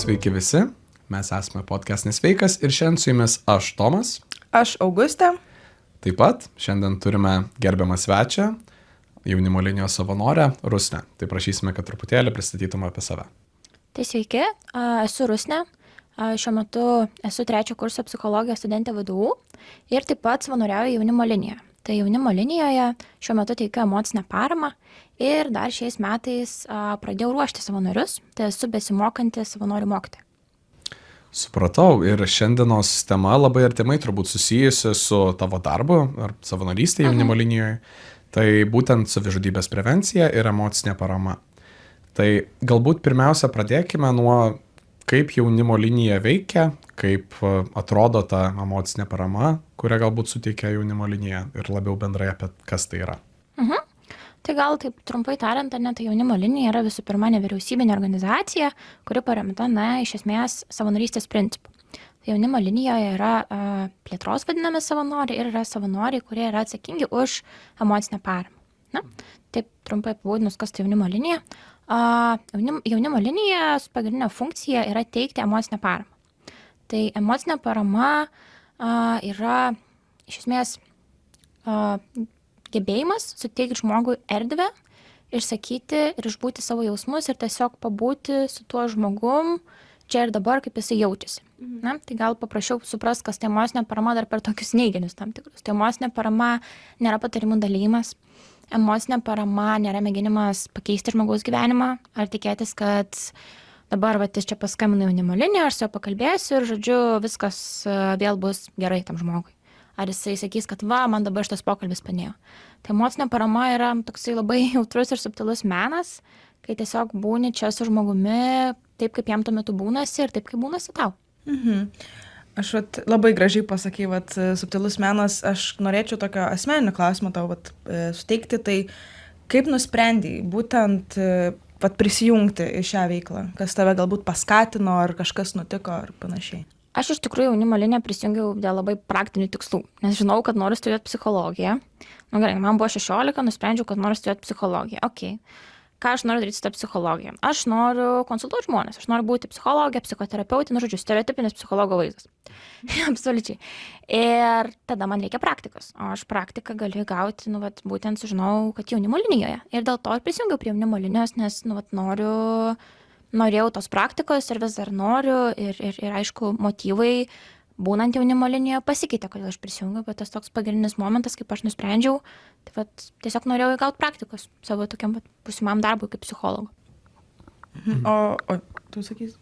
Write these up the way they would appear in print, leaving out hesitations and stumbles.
Sveiki visi, mes esame Podcast Nesveikas ir šiandien su jumis aš Tomas. Aš Augustė. Taip pat šiandien turime gerbiamą svečią, jaunimo linijos savanorę Rusnę. Tai prašysime, kad truputėlį pristatytume apie save. Tai sveiki, esu Rusnė, šiuo metu esu 3 kurso psichologijos studentė VDU ir taip pat savanoriauju jaunimo linijoje. Tai jaunimo linijoje šiuo metu teikiu emocinę paramą ir dar šiais metais pradėjau ruošti savanorius, tai esu besimokanti savanorių mokytoja. Supratau, ir šiandienos tema labai artimai turbūt susijusi su tavo darbu ar savanorystė jaunimo linijoje. Tai būtent savižudybės prevencija ir emocinė parama. Tai galbūt pirmiausia pradėkime nuo kaip jaunimo linija veikia, kaip atrodo ta emocinė parama, kurią galbūt suteikia jaunimo linija ir labiau bendrai apie kas tai yra. Tai gal taip trumpai tariant, tai jaunimo linija yra visų pirma nevyriausybinė organizacija, kuri paremta, iš esmės savanorystės principu. Tai jaunimo linijoje yra plėtros vadinami savanoriai ir yra savanoriai, kurie yra atsakingi už emocinę paramą. Taip trumpai apibūdinus, kas tai jaunimo linija. Jaunimo linijos pagrindinė funkcija yra teikti emocinę paramą. Tai emocinė parama yra iš esmės gebėjimas suteikti žmogui erdvę, išsakyti ir išbūti savo jausmus ir tiesiog pabūti su tuo žmogum čia ir dabar, kaip jisai jaučiasi. Tai gal paprašiau suprast, kas tai emocinė parama dar per tokius neiginius tam tikrus. Tai emocinė parama nėra patarimų dalymas. Emocinė parama nėra mėginimas pakeisti žmogaus gyvenimą ar tikėtis, kad dabar jis čia paskambino jaunimo liniją, aš su juo pakalbėsiu ir, žodžiu, viskas vėl bus gerai tam žmogui. Ar jisai sakys, kad man dabar šitas pokalbis padėjo. Tai emocinė parama yra toksai labai jautrus ir subtilus menas, kai tiesiog būni čia su žmogumi taip, kaip jam tuo metu būnasi ir taip, kaip būnasi tau. Aš labai gražiai pasakai, subtilus menas, aš norėčiau tokio asmeninio klausimo tau suteikti, tai kaip nusprendei būtent prisijungti į šią veiklą, kas tave galbūt paskatino ar kažkas nutiko ar panašiai? Aš iš tikrųjų jaunimo liniją prisijungiau dėl labai praktinių tikslų, nes žinau, kad noriu studijuoti psichologiją. Gerai, man buvo 16, nusprendžiau, kad noriu studijuoti psichologiją. Ką aš noriu daryti su ta psichologija? Aš noriu konsultuoti žmonės, aš noriu būti psichologė, psichoterapeutė, stereotipinis psichologo vaizdas. Absoliučiai. Ir tada man reikia praktikos, o aš praktiką galiu gauti, būtent sužinau, kad jaunimo linijoje. Ir dėl to prisijungiau prie jaunimo linijos, nes, norėjau tos praktikos ir vis dar noriu ir aišku, motyvai būnant jaunimo linijoje pasikeitė, kodėl aš prisijungiau, bet tas toks pagrindinis momentas, kaip aš nusprendžiau, tai tiesiog norėjau įgauti praktikos savo tokiam būsimam darbui kaip psichologu. O tu sakys?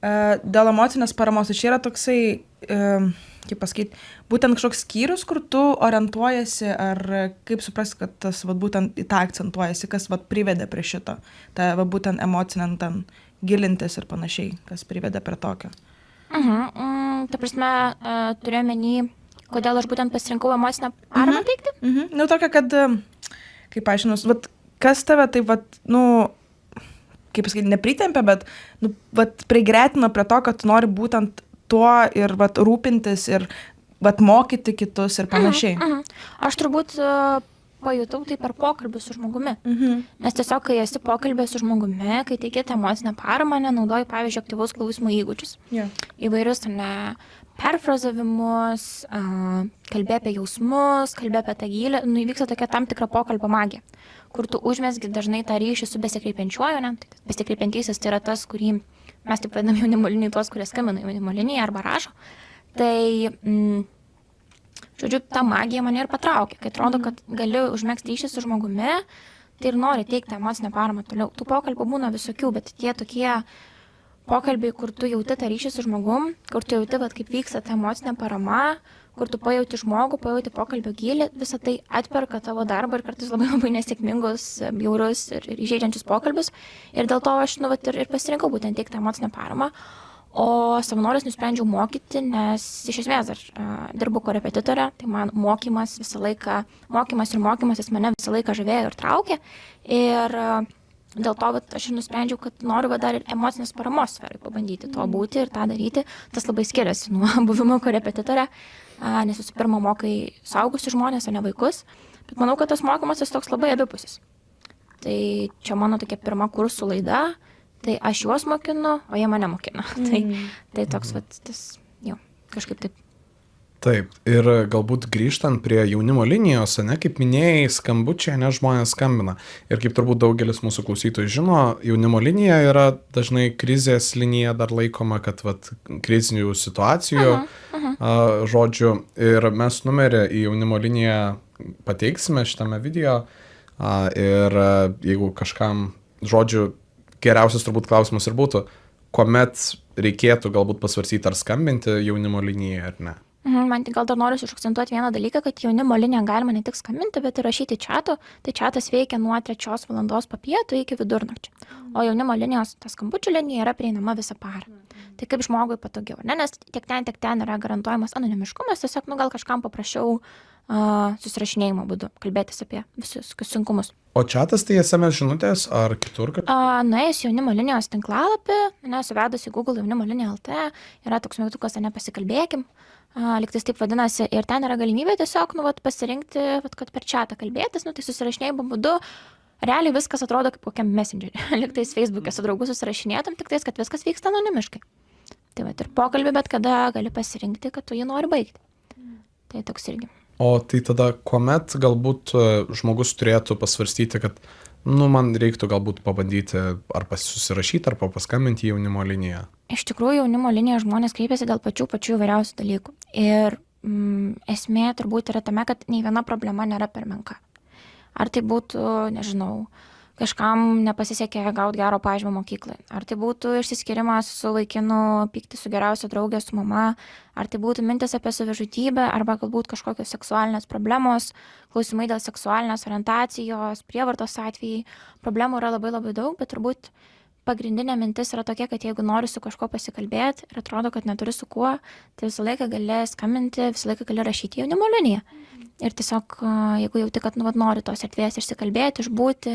Dėl emocinės paramos, čia yra toksai, kaip pasakyti, būtent kažkoks skyrius, kur tu orientuojasi, ar kaip suprasti, kad tas būtent į tą akcentuojasi, kas privedė prie šito, ta būtent emocinant ten gilintis ir panašiai, kas privedė prie tokio. Ta prasme, turiu menį, kodėl aš būtent pasirinkau emocinę paramą teikti? Tokia, kad, kaip paaiškinus, kas tave taip, kaip pasakyti, nepritempia, bet prigretino prie to, kad tu nori būtent tuo ir rūpintis ir mokyti kitus ir panašiai. Aš turbūt pajutau tai per pokalbį su žmogumi. Nes tiesiog, kai esi pokalbė su žmogumi, kai teikėte emocinę paramą, nenaudoji, pavyzdžiui, aktyvaus klausimo įgūdžius. Įvairius perfrazavimus, kalbė apie jausmus, kalbė apie tą gylį, įvyksta tokia tam tikra pokalbio magija, kur tu užmesgi dažnai tą ryšį su besikreipiančiuoju, besikreipiantysis tai yra tas, kurį mes taip vadiname jaunimo linijai, tuos, kurie skambina jaunimo linijai arba rašo. Tai žodžiu, ta magija mane ir patraukė, kai atrodo, kad gali užmegzti ryšį su žmogumi, tai ir nori teikti emocinę paramą toliau. Tų pokalbių būna visokių, bet tie tokie pokalbiai, kur tu jauti tą ryšį su žmogum, kur tu jauti, kaip vyksta ta emocinė parama, kur tu pajauti žmogų, pajauti pokalbio gylį, visą tai atperka tavo darbą ir kartais labai nesėkmingus, bjaurus ir įžeidžiančius pokalbius. Ir dėl to aš ir pasirinkau būtent teikti emocinę paramą. O savanorius nusprendžiau mokyti, nes iš esmės aš dirbu korepetitorė, tai man mokymas ir mokymasis mane visą laiką žavėjo ir traukė. Ir dėl to aš ir nusprendžiau, kad noriu dar ir emocinės paramos sferai pabandyti to būti ir tą daryti. Tas labai skiriasi nuo buvimo korepetitorė, nes visų pirma mokai suaugusius žmonės, o ne vaikus. Bet manau, kad tas mokymasis toks labai abipusis. Tai čia mano tokia pirma kursų laida. Tai aš juos mokinu, o jie mane mokina. Tai toks, kažkaip taip. Taip, ir galbūt grįžtant prie jaunimo linijos, kaip minėjai, skambučiai, žmonės skambina. Ir kaip turbūt daugelis mūsų klausytojų žino, jaunimo linija yra dažnai krizės linija dar laikoma, kad krizinių situacijų žodžiu. Ir mes numerį į jaunimo liniją pateiksime šitame video. Ir jeigu kažkam, žodžiu, geriausias turbūt klausimas ir būtų, kuomet reikėtų galbūt pasvarsyti ar skambinti jaunimo linijai ar ne. Man gal dar noriu užakcentuoti vieną dalyką, kad jaunimo liniją galima ne tik skambinti, bet ir rašyti čatu. Tai čatas veikia nuo 3 valandos papietų iki vidurnakčio. O jaunimo linijos, ta skambučių linija yra prieinama visą parą. Tai kaip žmogui patogiau, ne? Nes tiek ten yra garantuojamas anonimiškumas, tiesiog gal kažkam paprašiau susirašinėjimo būdu kalbėtis apie visus sunkumus. O čatas tai SMS žinutės ar kitur? Nuėjus jaunimo linijos tinklalapį, suvedus į Google jaunimo liniją LT, yra toks mygtukas, pasikalbėkim. Liktais taip vadinasi, ir ten yra galimybė tiesiog pasirinkti, kad per čatą kalbėtis, tai susirašinėjimo būdu realiai viskas atrodo kaip kokiam messengerį. Liktais Facebook'e su draugu susirašinėtum, tik tais, kad viskas vyksta anonimiškai. Tai ir pokalbį bet kada gali pasirinkti, kad tu jį nori baigti. Tai toks irgi. O tai tada, kuomet galbūt žmogus turėtų pasvarstyti, kad man reiktų galbūt pabandyti ar susirašyti, ar paskambinti jaunimo liniją? Iš tikrųjų, jaunimo liniją žmonės kreipiasi dėl pačių įvairiausių dalykų. Ir esmė turbūt yra tame, kad nei viena problema nėra per menka. Ar tai būtų, nežinau, kažkam nepasisekė gauti gero pažymio mokyklai. Ar tai būtų išsiskirimas su vaikinu, pykti su geriausia draugė, su mama. Ar tai būtų mintis apie savižudybę, arba galbūt kažkokios seksualinės problemos, klausimai dėl seksualinės orientacijos, prievartos atvejai. Problemų yra labai labai daug, bet turbūt pagrindinė mintis yra tokia, kad jeigu nori su kažkuo pasikalbėti ir atrodo, kad neturi su kuo, tai visą laiką gali skambinti, visą laiką gali rašyti jaunimo liniją. Ir tiesiog, jeigu jauti, kad nori tos erdvės išsikalbėti, išbūti,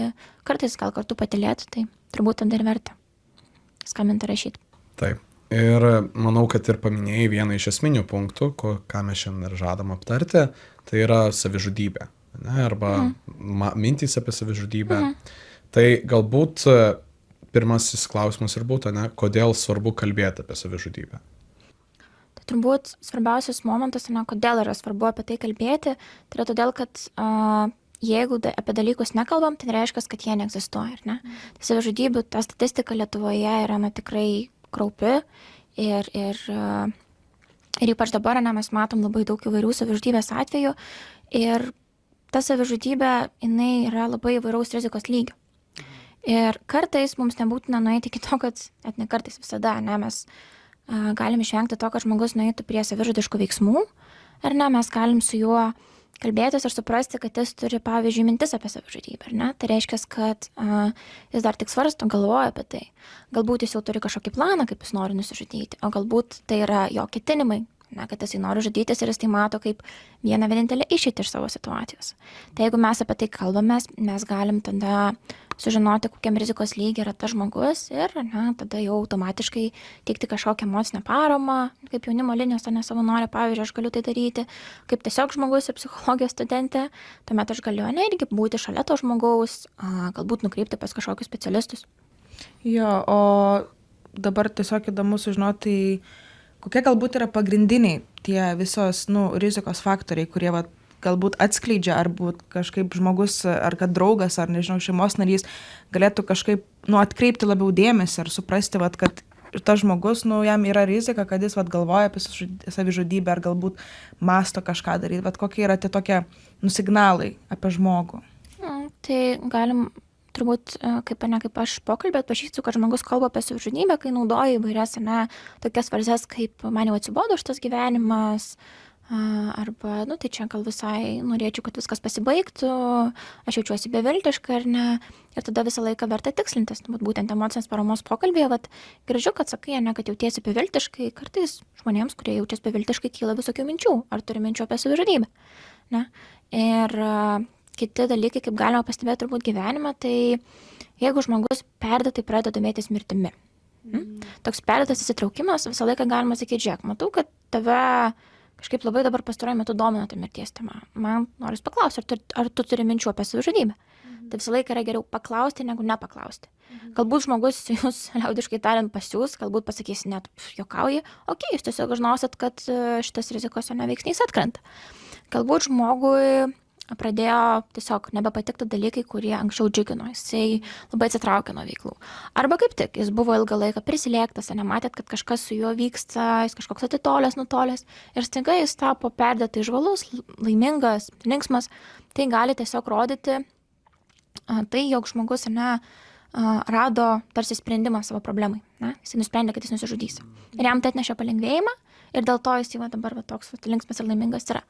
kartais gal kartu patylėti, tai turbūt tada ir verta skambinti, rašyti. Taip. Ir manau, kad ir paminėjai vieną iš esminių punktų, ką mes šiandien ir žadam aptarti, tai yra savižudybė, arba mintys apie savižudybę. Tai galbūt pirmasis klausimas ir būtų, kodėl svarbu kalbėti apie savižudybę? Tai turbūt svarbiausias momentas, kodėl yra svarbu apie tai kalbėti, tai yra todėl, kad jeigu apie dalykus nekalbam, tai reiškia, kad jie neegzistuoja. Tai savižudybių ta statistika Lietuvoje yra tikrai kraupi ir ypač dabar mes matom labai daug įvairių savižudybės atvejų ir ta savižudybė jinai yra labai įvairaus rizikos lygio. Ir kartais mums nebūtina nueiti iki to, kad net ne kartais visada, mes galim išvengti to, kad žmogus nueitų prie savižudiškų veiksmų, ar mes galim su juo kalbėtis ir suprasti, kad jis turi, pavyzdžiui, mintis apie savižudybę, Tai reiškia, kad jis dar tik svarsto, galvoja apie tai. Galbūt jis jau turi kažkokį planą, kaip jis nori nusižudyti, o galbūt tai yra jo ketinimai, kad jis nori žudytis ir jis tai mato kaip vieną vienintelę išeitį iš savo situacijos. Tai jeigu mes apie tai kalbame, mes galim tada sužinoti, kokiam rizikos lygiai yra tas žmogus ir tada jau automatiškai teikti kažkokią emocinę paramą, kaip jaunimo linijos, o ne savanorė, pavyzdžiui, aš galiu tai daryti, kaip tiesiog žmogus ir psichologijos studentė, tuomet aš galiu irgi būti šalia to žmogaus, galbūt nukreipti pas kažkokius specialistus. Jo, o dabar tiesiog įdomu sužinoti, kokie galbūt yra pagrindiniai tie visos rizikos faktoriai, kurie galbūt atskleidžia, ar būt kažkaip žmogus, ar kad draugas, ar nežinau, šeimos narys galėtų kažkaip atkreipti labiau dėmesį ar suprasti, kad tas žmogus, jam yra rizika, kad jis galvoja apie savižudybę ar galbūt masto kažką daryti. Kokie yra tie tokie signalai apie žmogų? Tai galim turbūt, kaip aš pokalbį atpažįstu, kad žmogus kalba apie savižudybę, kai naudoja įvairias tokias frazes, kaip man jau atsibodo šitas gyvenimas, arba, tai čia gal visai norėčiau, kad viskas pasibaigtų, aš jaučiuosi beviltiškai ar ne, ir tada visą laiką verta tikslintis, būtent emocinės paramos pokalbėje, gražu, kad sakai, kad jautiesi beviltiškai, kartais žmonėms, kurie jaučiasi beviltiškai, kyla visokių minčių, ar turi minčių apie savižudybę, ir kiti dalykai, kaip galima pastebėti turbūt gyvenime, tai jeigu žmogus perdėtai pradeda domėtis mirtimi. Toks perdėtas įsitraukimas, visą laiką galima sakyti, žiūrėk, matau, kad tave kažkaip labai dabar pastaruoju metu domina ta mirties tema. Man noris paklausti, ar tu turi minčių apie savižudybę. Tai visą laiką yra geriau paklausti, negu nepaklausti. Galbūt žmogus jūs liaudiškai tariant pasiūs, galbūt pasakys, net juokauji, jūs tiesiog žinosit, kad šitas rizikos neveiksnys atkrenta. Galbūt žmogui pradėjo tiesiog nebepatikti dalykai, kurie anksčiau džiugino, jisai labai atsitraukė nuo veiklų. Arba kaip tik, jis buvo ilgą laiką prisilėktas, nematėt, kad kažkas su juo vyksta, jis kažkoks atitolęs, nutolęs ir staiga jis tapo perdėtai žvalus, laimingas, linksmas. Tai gali tiesiog rodyti tai, jog žmogus rado tarsi sprendimą savo problemai. Jis nusprendė, kad jis nusižudys. Ir jam tai atnešė palengvėjimą ir dėl to jis dabar toks linksmas ir laimingas yra.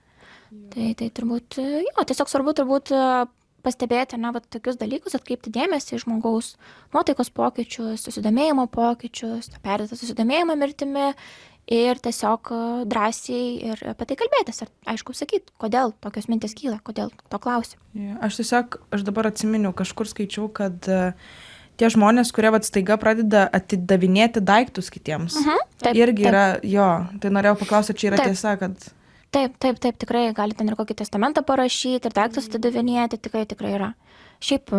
Tai turbūt, tiesiog svarbu turbūt pastebėti, tokius dalykus, atkreipti dėmesį į žmogaus nuotaikos pokyčius, susidomėjimo pokyčius, perdėtą susidomėjimą mirtimi ir tiesiog drąsiai ir apie tai kalbėtis. Ir aišku, sakyti, kodėl tokios mintis kyla, kodėl to klausi. Aš dabar atsiminiau, kažkur skaičiau, kad tie žmonės, kurie staiga pradeda atidavinėti daiktus kitiems, taip, irgi yra, tai norėjau paklausti, čia yra tiesa, kad... Taip, tikrai gali ten ir kokį testamentą parašyti, ir daiktus atidavinėti, tikrai yra. Šiaip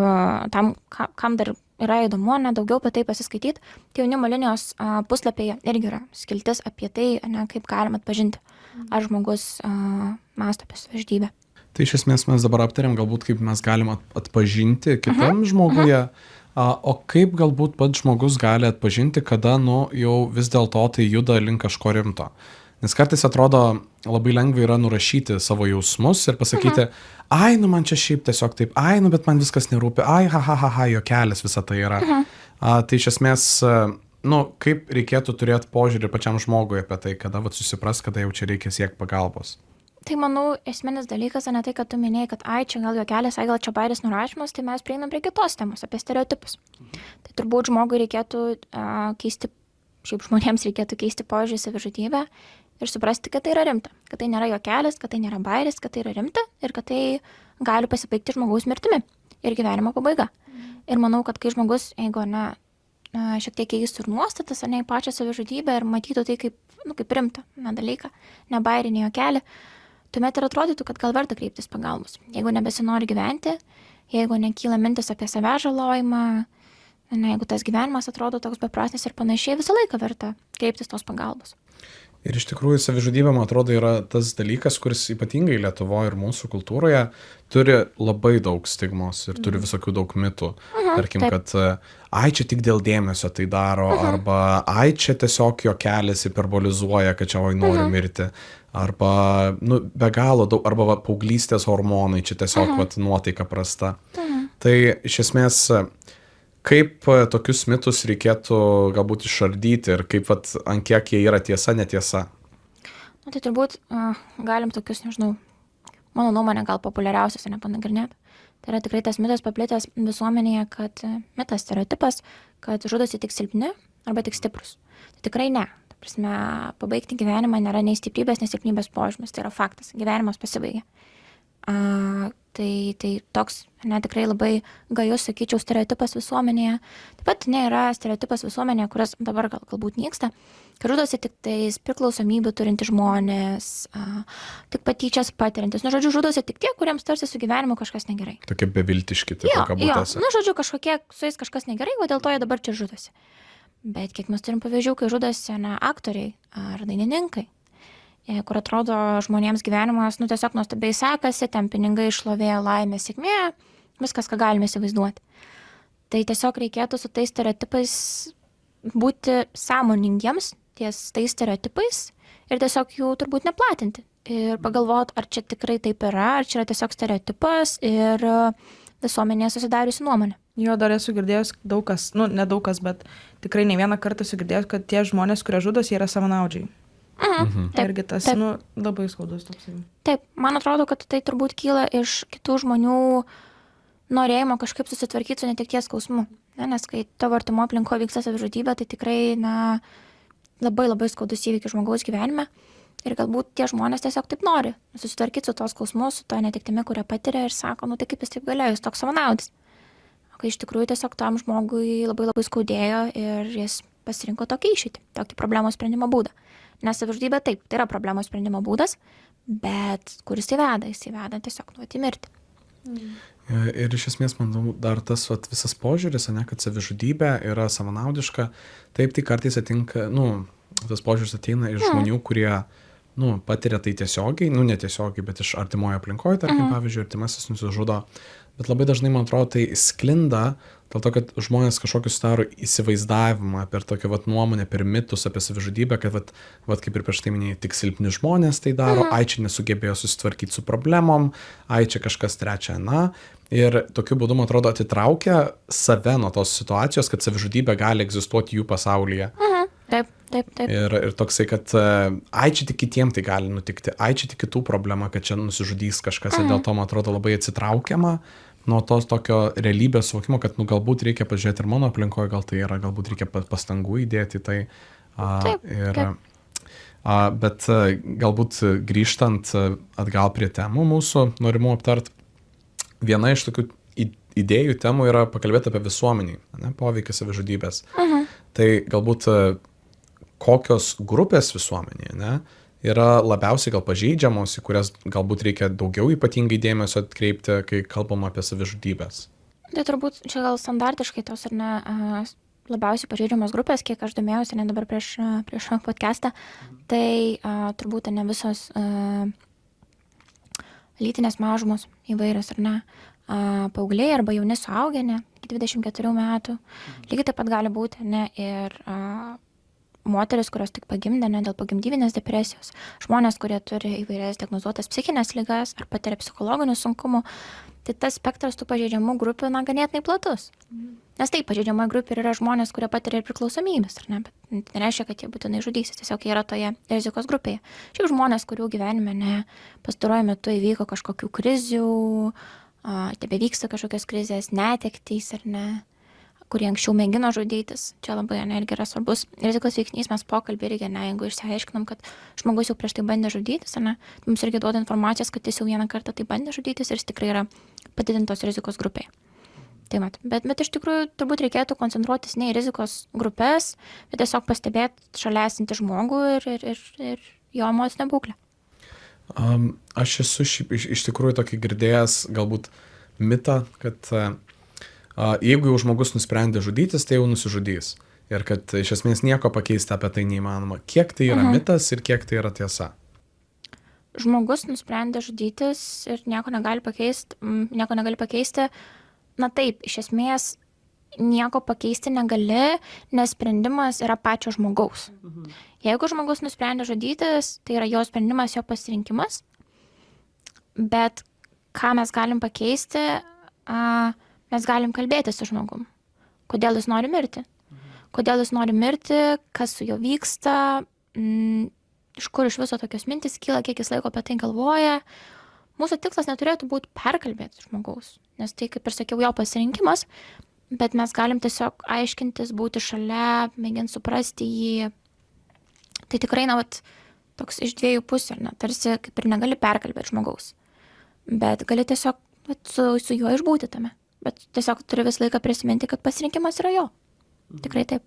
tam, kam dar yra įdomu, daugiau apie tai pasiskaityti, tai jaunimo linijos puslapyje irgi yra skiltis apie tai, kaip galima atpažinti, ar žmogus mąsto apie savižudybę. Tai iš esmės mes dabar aptarėm galbūt, kaip mes galim atpažinti kitam žmoguje, o kaip galbūt pats žmogus gali atpažinti, kada jau vis dėlto tai juda link kažko rimto. Nes kartais atrodo labai lengva yra nurašyti savo jausmus ir pasakyti, man čia šiaip tiesiog taip, bet man viskas nerūpi, juokelis visą tai yra. Tai iš esmės, kaip reikėtų turėti požiūrį pačiam žmogui apie tai, kada susipras, kada jau čia reikia siekti pagalbos. Tai manau, esminis dalykas, ne tai, kad tu minėjai, kad čia gal juokelis, gal čia bairis nurašymas, tai mes prieinam prie kitos temos, apie stereotipus. Tai turbūt žmogui reikėtų keisti, šiaip žmonėms reikėtų keisti požiūrį į savižudybę ir suprasti, kad tai yra rimta, kad tai nėra juokelis, kad tai nėra bairis, kad tai yra rimta ir kad tai gali pasibaigti žmogaus mirtimi ir gyvenimo pabaiga. Ir manau, kad kai žmogus, jeigu šiek tiek keistų ir nuostatas, į pačią savižudybę ir matytų tai kaip rimta dalyką, ne bairį, ne juokelį, tuomet ir atrodytų, kad gal verta kreiptis pagalbos. Jeigu nebesinori gyventi, jeigu nekyla mintis apie savęs žalojimą, jeigu tas gyvenimas atrodo toks beprasmis ir panašiai, visą laiką verta kreiptis tos pagalbos. Ir iš tikrųjų savižudybė, man atrodo, yra tas dalykas, kuris ypatingai Lietuvoje ir mūsų kultūroje turi labai daug stigmos ir turi visokių daug mitų. Tarkim, kad čia tik dėl dėmesio tai daro, arba čia tiesiog juokelis hiperbolizuoja, kad čia nori mirti, arba be galo daug, arba paauglystės hormonai, čia tiesiog nuotaika prasta. Tai iš esmės... Kaip tokius mitus reikėtų galbūt išardyti ir kaip ant kiek jie yra tiesa, netiesa? Tai turbūt galim tokius, mano nuomonė gal populiariausias nepanagrinėti. Tai yra tikrai tas mitas paplitęs visuomenėje, kad mitas, stereotipas, kad žudosi tik silpni arba tik stiprus. Tai tikrai ne. Ta prasme, pabaigti gyvenimą nėra nei stiprybės, nei silpnybės požymis. Tai yra faktas. Gyvenimas pasibaigia. Tai toks tikrai labai gajus, sakyčiau, stereotipas visuomenėje. Taip pat yra stereotipas visuomenėje, kuris dabar galbūt nyksta, kad žudosi tik tais priklausomybių turinti žmonės, tik patyčias patiriantis. Žodžiu, žudosi tik tie, kuriems tarsi su gyvenimu kažkas negerai. Tokie beviltiški, tai kabutėse. Žodžiu, su jais kažkas negerai, o dėl to jie dabar čia žudosi. Bet kiek mes turim pavyzdžių, kai žudosi aktoriai ar dainininkai, kur atrodo žmonėms gyvenimas, tiesiog nuostabiai sekasi, ten pinigai, šlovė, laimė, sėkmė, viskas, ką galime įsivaizduoti. Tai tiesiog reikėtų su tais stereotipais būti sąmoningiems ties tais stereotipais ir tiesiog jų turbūt neplatinti. Ir pagalvoti, ar čia tikrai taip yra, ar čia yra tiesiog stereotipas ir visuomenėje susidariusi nuomonė. Dar esu girdėjęs daug kas, ne daug kas, bet tikrai ne vieną kartą esu girdėjęs, kad tie žmonės, kurie žudosi, yra savanaudžiai. Taip, irgi tas, labai skaudus toks. Taip, man atrodo, kad tai turbūt kyla iš kitų žmonių norėjimo kažkaip susitvarkyti su netekties skausmu. Nes kai tavo artimo aplinkoje vyksta savižudybė, tai tikrai labai skaudus įvykis žmogaus gyvenime. Ir galbūt tie žmonės tiesiog taip nori susitvarkyti su to skausmu, su to netektimi, kurią patiria ir sako, tai kaip jis taip galėjo, jis toks savanaudis. O kai iš tikrųjų tiesiog tam žmogui labai skaudėjo ir jis pasirinko tokį išeitį, tokį problemos sprendimo būdą. Nes savižudybė taip, tai yra problemos sprendimo būdas, bet kuris tai veda, jis veda tiesiog į mirtį. Ir iš esmės, manau, dar tas visas požiūris, ne, kad savižudybė yra savanaudiška, taip tai kartais atinka, tas požiūris ateina iš žmonių, kurie, patiria tai tiesiogiai, netiesiogiai, bet iš artimojo aplinkoje, tarkim, pavyzdžiui, artimasis nusižudo. Bet labai dažnai, man atrodo, tai sklinda dėl to, kad žmonės kažkokius daro įsivaizdavimą per tokią nuomonę, per mitus apie savižudybę, kad kaip ir prieš tai minėjai, tik silpni žmonės tai daro, čia nesugebėjo susitvarkyti su problemom, čia kažkas trečia, ir tokiu būdu, man atrodo, atitraukia save nuo tos situacijos, kad savižudybė gali egzistuoti jų pasaulyje. Taip. Ir toksai, kad čia tik kitiem tai gali nutikti, čia tik kitų problema, kad čia nusižudys kažkas, ir dėl to, man atrodo, labai atsitraukiama nuo tos tokio realybės suvokimo, kad galbūt reikia pažiūrėti ir mano aplinkoje, gal tai yra, galbūt reikia pastangų įdėti tai. Bet galbūt grįžtant atgal prie temų mūsų, norimų aptart, viena iš tokių idėjų temų yra pakalbėti apie visuomenį, poveikį savižudybės. Tai galbūt kokios grupės visuomenėje yra labiausiai gal pažeidžiamos, į kurias galbūt reikia daugiau ypatingai dėmesio atkreipti, kai kalbam apie savižudybės. Tai turbūt čia gal standartiškai tos ar ne labiausiai pažeidžiamos grupės, kiek aš domėjausi, ne dabar prieš podcastą, tai turbūt ne visos lytinės mažumos įvairios ar ne, paaugliai arba jauni suaugę, iki 24 metų. Lygiai taip pat gali būti ir moteris, kurios tik pagimdė, dėl pogimdyvinės depresijos, žmonės, kurie turi įvairias diagnozuotas psichinės ligas ar patiria psichologinių sunkumų, tai tas spektras tų pažeidžiamų grupių ganėtinai platus. Nes taip, pažeidžiama grupė yra žmonės, kurie patiria ir priklausomybės, ar ne, bet tai nereiškia, kad jie būtinai žudysis, tiesiog jie yra toje rizikos grupėje. Šiaip žmonės, kurių gyvenime pastaruoju metu įvyko kažkokių krizių, tebevyksta kažkokios krizės, netektys ar ne, kurie anksčiau mėgino žudytis. Čia labai irgi yra svarbus rizikos veiksnys, mes pokalbį irgi, jeigu išsiaiškinam, kad žmogus jau prieš tai bandė žudytis, mums irgi duoda informacijos, kad jis jau vieną kartą tai bandė žudytis ir jis tikrai yra padidintos rizikos grupėje. Tai bet iš tikrųjų turbūt reikėtų koncentruotis ne į rizikos grupės, bet tiesiog pastebėti šalia esantį žmogų ir jo emocinę būklę. Aš esu iš tikrųjų tokį girdėjęs galbūt mitą, kad jeigu jau žmogus nusprendė žudytis, tai jau nusižudys. Ir kad iš esmės nieko pakeisti apie tai neįmanoma. Kiek tai yra mitas ir kiek tai yra tiesa? Žmogus nusprendė žudytis ir nieko negali pakeisti. Na taip, iš esmės nieko pakeisti negali, nes sprendimas yra pačio žmogaus. Jeigu žmogus nusprendė žudytis, tai yra jo sprendimas, jo pasirinkimas. Bet ką mes galim pakeisti, mes galim kalbėti su žmogum. Kodėl jis nori mirti? Kas su juo vyksta, iš kur iš viso tokios mintis kyla, kiek jis laiko apie tai galvoja. Mūsų tikslas neturėtų būti perkalbėti žmogaus, nes tai, kaip ir sakiau, jo pasirinkimas, bet mes galim tiesiog aiškintis, būti šalia, mėginti suprasti jį. Tai tikrai, toks iš dviejų pusių, tarsi kaip ir negali perkalbėti žmogaus, bet gali tiesiog su juo išbūti tame. Bet tiesiog turi visą laiką prisiminti, kad pasirinkimas yra jo. Tikrai taip.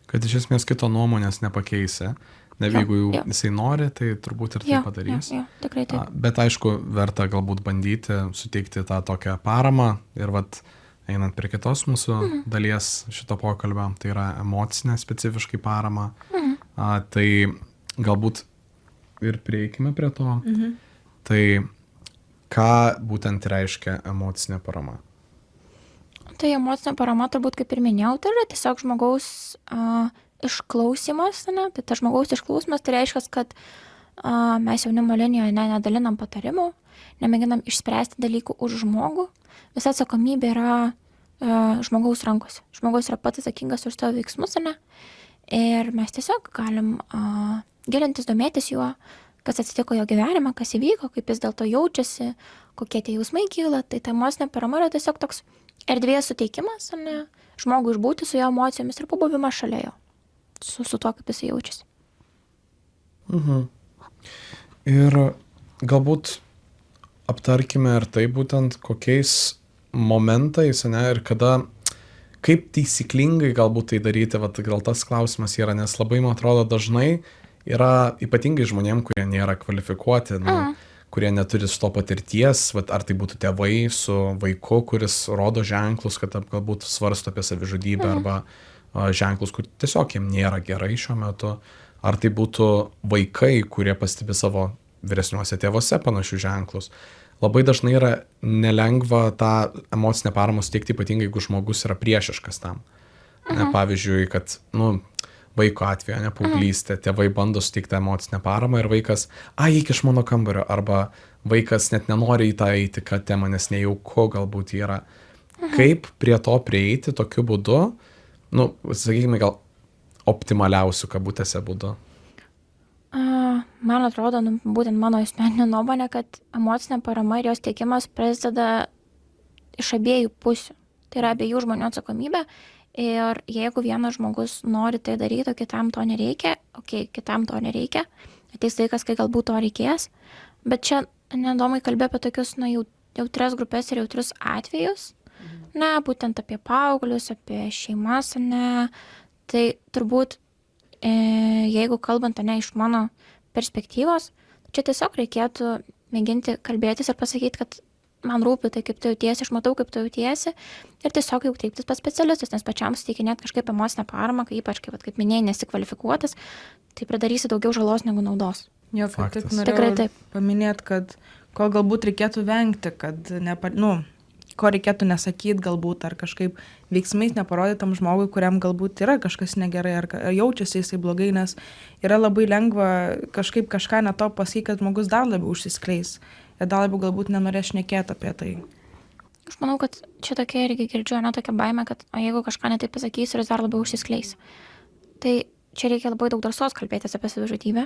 Kad iš esmės kito nuomonės nepakeisi. Jeigu jau jisai nori, tai turbūt ir tai padarys. Jo, tikrai taip. Bet aišku, verta galbūt bandyti suteikti tą tokią paramą ir einant prie kitos mūsų dalies šito pokalbio, tai yra emocinė specifiškai parama. Tai galbūt ir prieikime prie to. Tai ką būtent reiškia emocinė parama? Tai emocinė parama, turbūt kaip ir minėjau, tai yra tiesiog žmogaus išklausimas, tai tas žmogaus išklausimas, tai reiškia, kad mes jaunimo linijoje nedalinam patarimų, nemėginam išspręsti dalykų už žmogų. Visa atsakomybė yra žmogaus rankose. Žmogaus yra pats atsakingas už savo veiksmus, ir mes tiesiog galim gilintis, domėtis juo, kas atsitiko jo gyvenime, kas įvyko, kaip jis dėl to jaučiasi, kokie tie jausmai kyla. Tai ta emocinė parama yra tiesiog toks erdvės suteikimas, žmogui išbūti su jo emocijomis ir pabuvimas šalia jo, su tuo, kaip jis jaučiasi. Ir galbūt aptarkime ir tai būtent kokiais momentais, ir kada, kaip taisyklingai galbūt tai daryti, gal tas klausimas yra, nes labai, man atrodo, dažnai yra ypatingai žmonėm, kurie nėra kvalifikuoti, kurie neturi to patirties, vat, ar tai būtų tėvai su vaiku, kuris rodo ženklus, kad galbūt svarsto apie savižudybę, arba ženklus, kur tiesiog jiem nėra gerai šiuo metu, ar tai būtų vaikai, kurie pastebi savo vyresniuose tėvuose panašius ženklus. Labai dažnai yra nelengva tą emocinę paramą suteikti, ypatingai jeigu žmogus yra priešiškas tam. Ne, pavyzdžiui, kad, vaiko atveju, ne paauglystė, tėvai bando suteikti emocinę paramą ir vaikas, eik iš mano kambario, arba vaikas net nenori į tą eiti, kad tema, nes nejauku galbūt yra. Kaip prie to prieiti tokiu būdu, sakykime, gal optimaliausių kabutėse būdu? Man atrodo, būtent mano asmeninė nuomonė, kad emocinė parama ir jos teikimas prasideda iš abiejų pusių. Tai yra abiejų žmonių atsakomybė. Ir jeigu vienas žmogus nori tai daryti, o kitam to nereikia, kitam to nereikia, ateis laikas, kai galbūt to reikės. Bet čia nedomai kalbė apie tokius jautrias grupės ir jautrius atvejus. Būtent apie paauglius, apie šeimas, Tai turbūt, jeigu kalbant iš mano perspektyvos, čia tiesiog reikėtų mėginti kalbėtis ir pasakyti, kad man rūpi tai, kaip tu jautiesi, aš matau, kaip tu jautiesi, ir tiesiog jau kreiptis pas specialistus, nes pačiam suteikinėti kažkaip emocinę paramą, ypač kaip minėjai, nesikvalifikuotas, tai pridarysi daugiau žalos negu naudos. Jo, tik norėjau paminėti, kad ko galbūt reikėtų vengti, kad ko reikėtų nesakyti galbūt, ar kažkaip veiksmais neparodyti tam žmogui, kuriam galbūt yra kažkas negerai, ar jaučiasi jisai blogai, nes yra labai lengva kažkaip kažką ne to pasakyti, kad žmogus dar labiau užsiskleis. Ir dar labiau galbūt nenorės šnekėti apie tai. Aš manau, kad čia tokia irgi girdžiu, tokia baime, kad jeigu kažką netaip pasakys, ir jis dar labiau užsiskleis. Tai čia reikia labai daug drąsos kalbėtis apie savižudybę.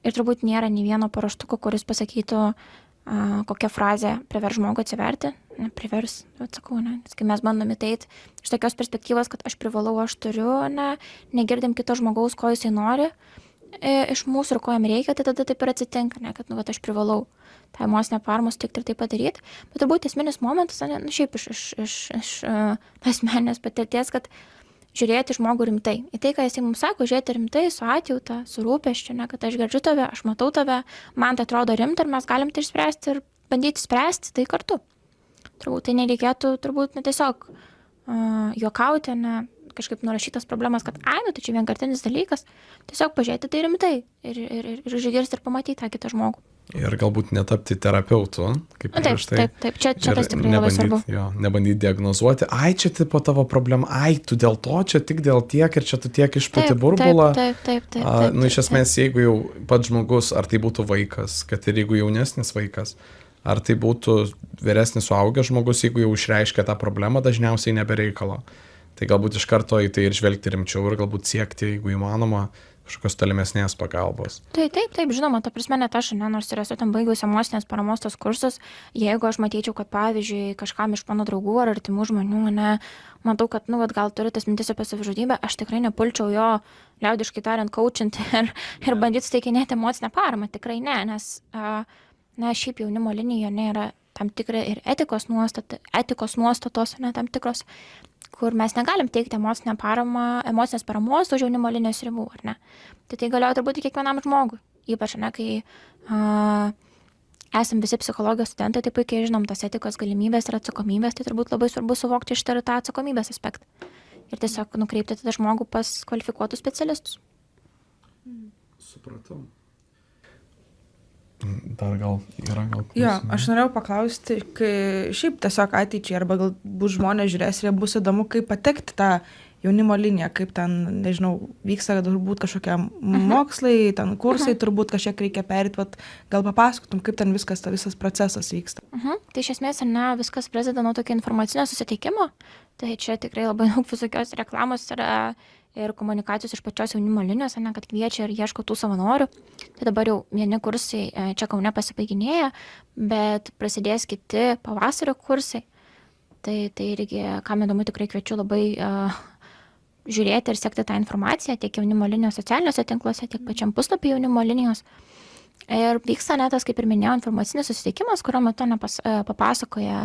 Ir turbūt nėra nei vieno paruoštuko, kuris pasakytų, kokią frazę privers žmogų atsiverti. Privers, atsakau, nes kai mes bandome teiti iš tokios perspektyvos, kad aš privalau, aš turiu, negirdim kito žmogaus, ko jisai nori iš mūsų ir ko jam reikia, tai tada taip ir atsitinka, kad aš privalau tą emocinę paramą suteikti ir tai padaryti. Bet turbūt esminis momentas, šiaip iš asmeninės patirties, kad žiūrėti žmogų rimtai. Į tai, ką jisai mums sako, žiūrėti rimtai, su atjauta, su rūpesčiu, kad aš girdžiu tave, aš matau tave, man tai atrodo rimta ir mes galim tai išspręsti ir bandyti spręsti tai kartu. Turbūt tai nereikėtų tiesiog juokauti, kažkaip nurašytas problemas, kad tai čia vienkartinis dalykas, tiesiog pažiūrėti tai rimtai ir išgirsti ir pamatyti tą kitą žmogų. Ir galbūt netapti terapeutu, kaip prieš tai. Taip, čia tas tikrai labai svarbu. Nebandyti diagnozuoti, čia tipo tavo problema, tu dėl to, čia tik dėl tiek ir čia tu tiek išpūti burbulą. Taip. Iš esmės, jeigu jau pats žmogus, ar tai būtų vaikas, kad ir jeigu jaunesnis vaikas, ar tai būtų vyresnis suaugęs žmogus, jeigu jau išreiškia tą problemą, dažniausiai nebereikalo. Tai galbūt iš karto į tai ir žvelgti rimčiau ir galbūt siekti, jeigu įmanoma, kažkokios tolimesnės pagalbos. Taip, žinoma, ta prasme net aš, nors ir esu ten baigus emocinės paramos tos kursus, jeigu aš matyčiau, kad pavyzdžiui kažkam iš mano draugų ar artimų žmonių, matau, kad gal turi tas mintis apie savižudybę, aš tikrai nepulčiau jo, liaudiškai tariant, coachinti ir bandyti suteikinėti emocinę paramą, tikrai ne, nes šiaip jaunimo linijoje yra tam tikra ir etikos nuostatos, tam tikros, kur mes negalim teikti emocinės paramos už jaunimo linijos ribų, ar ne? Tai galioja turbūt kiekvienam žmogui, ypač, kai esam visi psichologijos studentai, tai puikiai žinom tas etikos galimybės ir atsakomybės, tai turbūt labai svarbu suvokti iš tą atsakomybės aspektą ir tiesiog nukreipti tada žmogų pas kvalifikuotus specialistus. Supratau. Dar gal yra klausimų? Jo, aš norėjau paklausti, kai šiaip tiesiog ateičiai arba galbūt žmonės žiūrės ir bus įdomu, kaip patekti tą jaunimo liniją, kaip ten, nežinau, vyksta turbūt kažkokie mokslai, ten kursai, turbūt kažkiek reikia perėti, gal papasakotum, kaip ten visas procesas vyksta. Tai iš esmės, viskas prasideda nuo tokio informacinio susitikimo, tai čia tikrai labai daug visokios reklamos yra ir komunikacijos iš pačios jaunimo linijos, kad kviečia ir ieško tų savanorių. Tai dabar jau vieni kursai čia Kaune pasibaiginėja, bet prasidės kiti pavasario kursai. Tai irgi, kam įdomu, tikrai kviečiu labai žiūrėti ir sekti tą informaciją tiek jaunimo linijos socialiniuose tinkluose, tiek pačiam puslapį jaunimo linijos. Ir vyksta tas, kaip ir minėjau, informacinis susitikimas, kurio metu papasakoja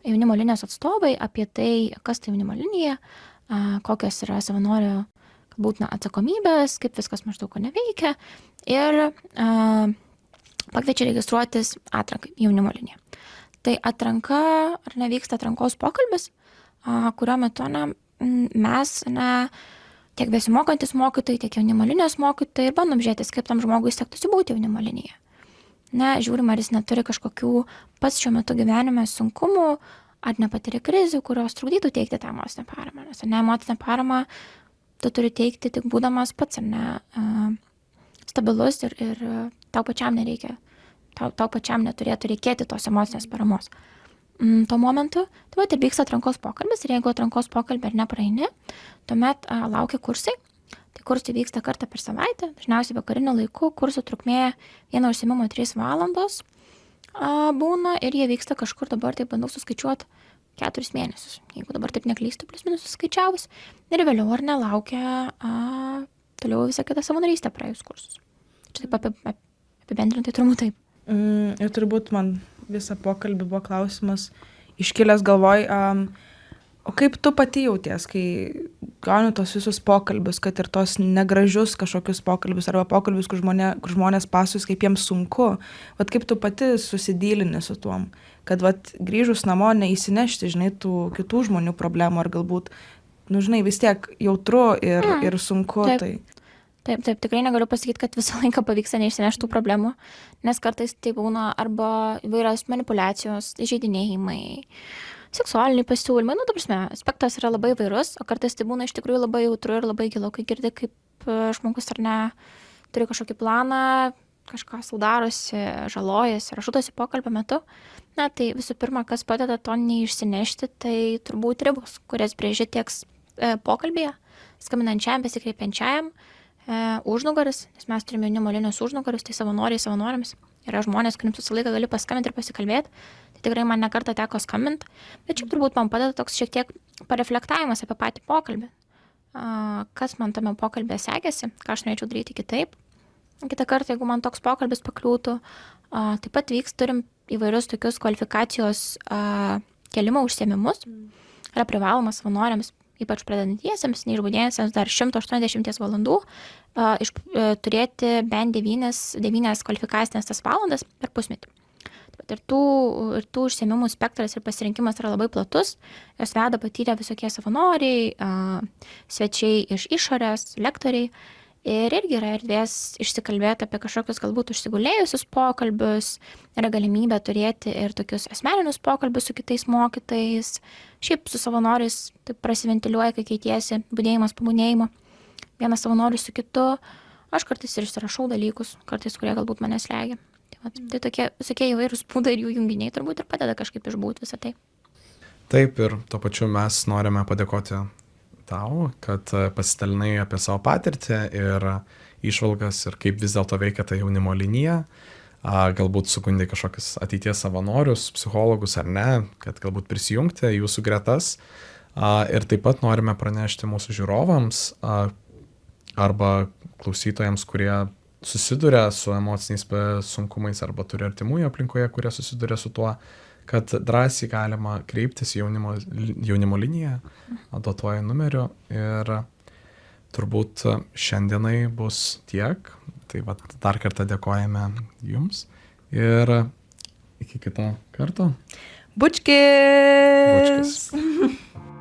jaunimo linijos atstovai apie tai, kas tai jaunimo linija, kokios yra savanorių galbūt atsakomybės, kaip viskas maždaug ko neveikia ir pakviečia registruotis atrankai jaunimo liniją. Tai atranka, ar nevyksta atrankos pokalbis, kurio metu mes tiek besimokantis mokytojai, tiek jaunimo linijos mokytojai ir bandom žiūrėtis, kaip tam žmogui sektųsi būti jaunimo linijoje. Žiūrim, ar jis neturi kažkokių pats šiuo metu gyvenime sunkumų, ar nepatiria krizių, kurios trukdytų teikti tą emocinę paramą. Nes emocinę paramą tu turi teikti tik būdamas pats, stabilus ir tau pačiam nereikia, tau pačiam neturėtų reikėti tos emocinės paramos. Tuo momentu, tai ir vyksta atrankos pokalbis ir jeigu atrankos pokalbį ir nepraeini, tuomet laukia kursai. Tai kursai vyksta kartą per savaitę, dažniausiai vakariniu laiku, kursų trukmė vieno užsiėmimo 3 valandos būna ir jie vyksta kažkur dabar, tai bandau suskaičiuoti 4 mėnesius, jeigu dabar taip neklystu, plus minus suskaičiavus, ir vėliau ar nelaukia toliau visą kitą savanorystę praėjus kursus. Čia taip apibendrintai turbūt taip. Ir turbūt man visą pokalbį buvo klausimas iškilęs galvoj, o kaip tu pati jauties, kai gauni tos visus pokalbius, kad ir tos negražius kažkokius pokalbius arba pokalbius, kur žmonės pasakos, kaip jiems sunku, vat kaip tu pati susidylini su tuom, kad vat grįžus namo neįsinešti, žinai, tų kitų žmonių problemų ar galbūt, žinai, vis tiek jautru ir sunku. Taip, tikrai negaliu pasakyti, kad visą laiką pavyksta neišsinešti tų problemų, nes kartais tai būna arba įvairios manipulacijos, įžeidinėjimai, seksualiniai pasiūlymai, ta prasme, aspektas yra labai įvairus, o kartais tai būna iš tikrųjų labai jautru ir labai gilu, kai girdi, kaip žmogus ar ne turi kažkokį planą, kažką saudarosi, žalojasi, rašutosi pokalbio metu. Tai visų pirma, kas padeda to neišsinešti, tai turbūt ribos, kurias brėžia tiek pokalbėje, skambinančiajam, besikreipiančiajam, užnugaris, nes mes turime jaunimo linijos užnugaris, tai savanoriams. Yra žmonės, kuriems visą laiką gali paskambinti ir pasikalbėti. Tai tikrai man nekartą teko skambinti, bet šiaip turbūt man padeda toks šiek tiek pareflektavimas apie patį pokalbį. Kas man tame pokalbėje sekėsi, ką aš norėčiau daryti kitaip. Kitą kartą, jeigu man toks pokalbis pakliūtų, taip pat turim įvairius tokius kvalifikacijos kelimo užsiėmimus. Yra privalomas savanoriams, ypač pradedantiesiems, neišbūdėjusiems dar 180 valandų, turėti bent 9 kvalifikacinės tas valandas per pusmetį. Ir tų užsiėmimų spektras ir pasirinkimas yra labai platus. Jos veda patyrę visokie savanoriai, svečiai iš išorės, lektoriai. Ir irgi yra erdvės išsikalbėti apie kažkokius galbūt užsigulėjusius pokalbius, yra galimybė turėti ir tokius asmeninius pokalbius su kitais mokytojais, šiaip su savanoriais taip prasiventiliuoja, kai keitiesi budėjimas po budėjimo, vienas savanorius su kitu, aš kartais ir išsirašau dalykus, kartais kurie galbūt mane slegia. Tai tokie visokie įvairūs būdai ir jų junginiai turbūt ir padeda kažkaip išbūti visą tai. Taip, ir tuo pačiu mes norime padėkoti tau, kad pasidalinai apie savo patirtį ir išvalgas ir kaip vis dėlto veikia ta jaunimo linija. Galbūt sukundai kažkokius ateities savanorius, psichologus ar ne, kad galbūt prisijungti jūsų gretas. Ir taip pat norime pranešti mūsų žiūrovams arba klausytojams, kurie susiduria su emociniais sunkumais arba turi artimųjų aplinkoje, kurie susiduria su tuo, kad drąsiai galima kreiptis į jaunimo liniją, duotuoju numeriu ir turbūt šiandienai bus tiek. Tai dar kartą dėkojame jums ir iki kito karto. Bučkis! Bučkis.